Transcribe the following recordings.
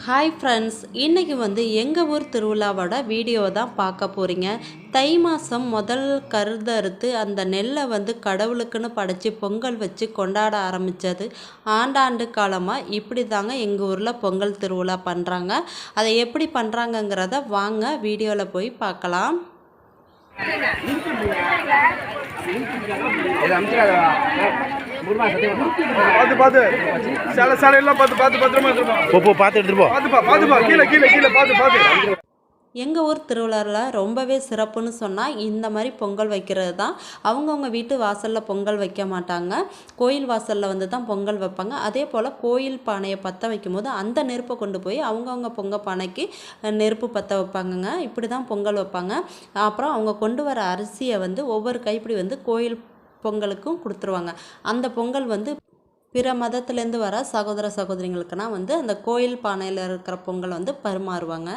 Hi friends, இன்றைக்கி எங்கள் ஊர் திருவிழாவோட வீடியோ தான் பார்க்க போகிறீங்க. தை மாதம் முதல் கருதறுத்து அந்த நெல்லை கடவுளுக்குன்னு படைச்சி பொங்கல் வச்சு கொண்டாட ஆரம்பித்தது. ஆண்டாண்டு காலமாக இப்படி தாங்க எங்கள் ஊரில் பொங்கல் திருவிழா பண்ணுறாங்க. அதை எப்படி பண்ணுறாங்கங்கிறத வாங்க வீடியோவில் போய் பார்க்கலாம். எங்கள் ஊர் திருவிழாவில் ரொம்பவே சிறப்புன்னு சொன்னால் இந்த மாதிரி பொங்கல் வைக்கிறது தான். அவங்கவுங்க வீட்டு வாசலில் பொங்கல் வைக்க மாட்டாங்க, கோயில் வாசலில் தான் பொங்கல் வைப்பாங்க. அதே போல் கோயில் பானையை பற்ற வைக்கும்போது அந்த நெருப்பை கொண்டு போய் அவங்கவுங்க பொங்கல் பானைக்கு நெருப்பு பற்ற வைப்பாங்கங்க. இப்படி தான் பொங்கல் வைப்பாங்க. அப்புறம் அவங்க கொண்டு வர அரிசியை ஒவ்வொரு கைப்பிடி கோயில் பொங்கலுக்கும் கொடுத்துருவாங்க. அந்த பொங்கல் பிற மதத்துலேருந்து வர சகோதர சகோதரிங்களுக்குனா அந்த கோயில் பானையில் இருக்கிற பொங்கல் பரிமாறுவாங்க.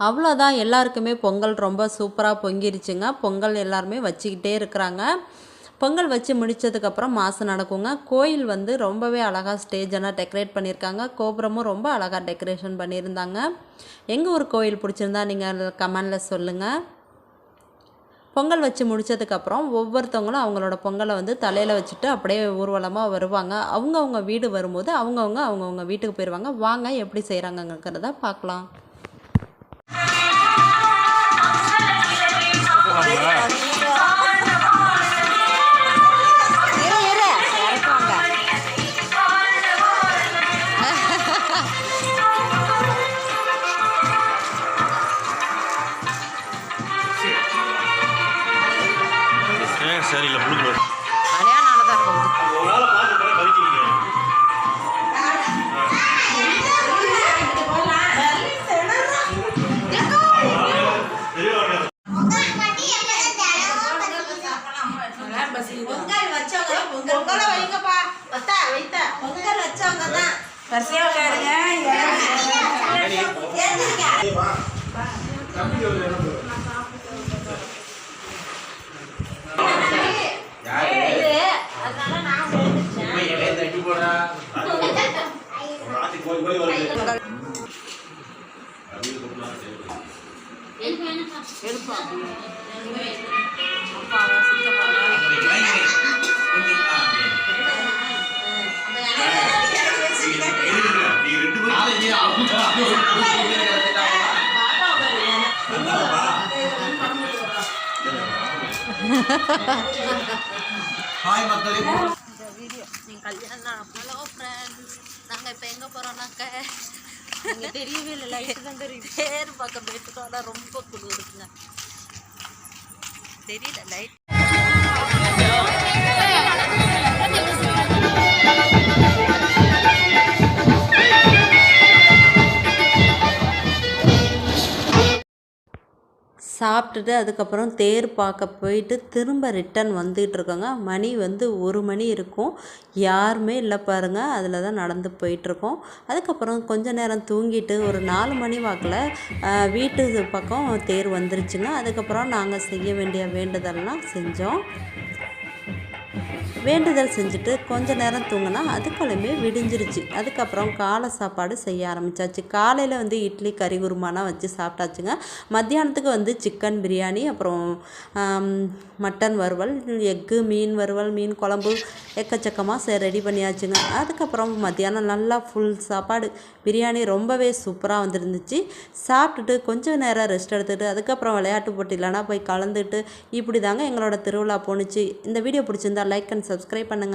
அவ்வளோதான், எல்லாருக்குமே பொங்கல் ரொம்ப சூப்பராக பொங்கிருச்சுங்க. பொங்கல் எல்லாருமே வச்சுக்கிட்டே இருக்கிறாங்க. பொங்கல் வச்சு முடித்ததுக்கப்புறம் மாசு நடக்குங்க. கோயில் ரொம்பவே அழகாக ஸ்டேஜெல்லாம் டெக்கரேட் பண்ணியிருக்காங்க. கோபுரமும் ரொம்ப அழகாக டெக்கரேஷன் பண்ணியிருந்தாங்க. எங்கள் ஊர் கோயில் பிடிச்சிருந்தா நீங்கள் கமெண்டில் சொல்லுங்கள். பொங்கல் வச்சு முடித்ததுக்கப்புறம் ஒவ்வொருத்தவங்களும் அவங்களோட பொங்கலை தலையில் வச்சுட்டு அப்படியே ஊர்வலமாக வருவாங்க. அவங்கவுங்க வீடு வரும்போது அவங்கவுங்க வீட்டுக்கு போயிடுவாங்க. வாங்க எப்படி செய்கிறாங்கங்கிறத பார்க்கலாம். சரியில்லை புழுக்கு ஹாய் மக்களே, இந்த வீடியோ நீங்கள் கல்யாணம். ஹலோ ஃப்ரெண்ட்ஸ், நாங்கள் இப்போ எங்கே போகிறோம்னாக்க நீங்கள் தெரியவே இல்லை, லைட்டு தான் தெரியும். பேர் பக்கம் போயிட்டு ஆனால் ரொம்ப குளிர் இருக்குங்க, தெரியல லைட். சாப்பிட்டுட்டு அதுக்கப்புறம் தேர் பார்க்க போயிட்டு திரும்ப ரிட்டன் வந்துகிட்ருக்கோங்க. மணி 1 மணி இருக்கும். யாருமே இல்லை பாருங்கள், அதில் தான் நடந்து போயிட்டுருக்கோம். அதுக்கப்புறம் கொஞ்ச நேரம் தூங்கிட்டு ஒரு 4 மணி வாக்கில் வீட்டு பக்கம் தேர் வந்துருச்சுங்க. அதுக்கப்புறம் நாங்கள் செய்ய வேண்டிய வேண்டுதல்லாம் செஞ்சோம். வேண்டுதல் செஞ்சுட்டு கொஞ்ச நேரம் தூங்கினா அதுக்குள்ளேயுமே விடிஞ்சிருச்சு. அதுக்கப்புறம் காலை சாப்பாடு செய்ய ஆரம்பித்தாச்சு. காலையில் வந்து இட்லி கறி குருமாலாம் வச்சு சாப்பிட்டாச்சுங்க. மத்தியானத்துக்கு வந்து சிக்கன் பிரியாணி, அப்புறம் மட்டன் வறுவல், எக்கு, மீன் வறுவல், மீன் குழம்பு எக்கச்சக்கமாக ரெடி பண்ணியாச்சுங்க. அதுக்கப்புறம் மத்தியானம் நல்லா ஃபுல் சாப்பாடு பிரியாணி ரொம்பவே சூப்பராக வந்துருந்துச்சு. சாப்பிட்டுட்டு கொஞ்சம் நேரம் ரெஸ்ட் எடுத்துகிட்டு அதுக்கப்புறம் விளையாட்டு போட்டியிலனா போய் கலந்துட்டு இப்படி தாங்க எங்களோட திருவிழா போணுச்சு. இந்த வீடியோ பிடிச்சிருந்தா லைக் அண்ட் சப்ஸ்கிரைப் பண்ணுங்கள்.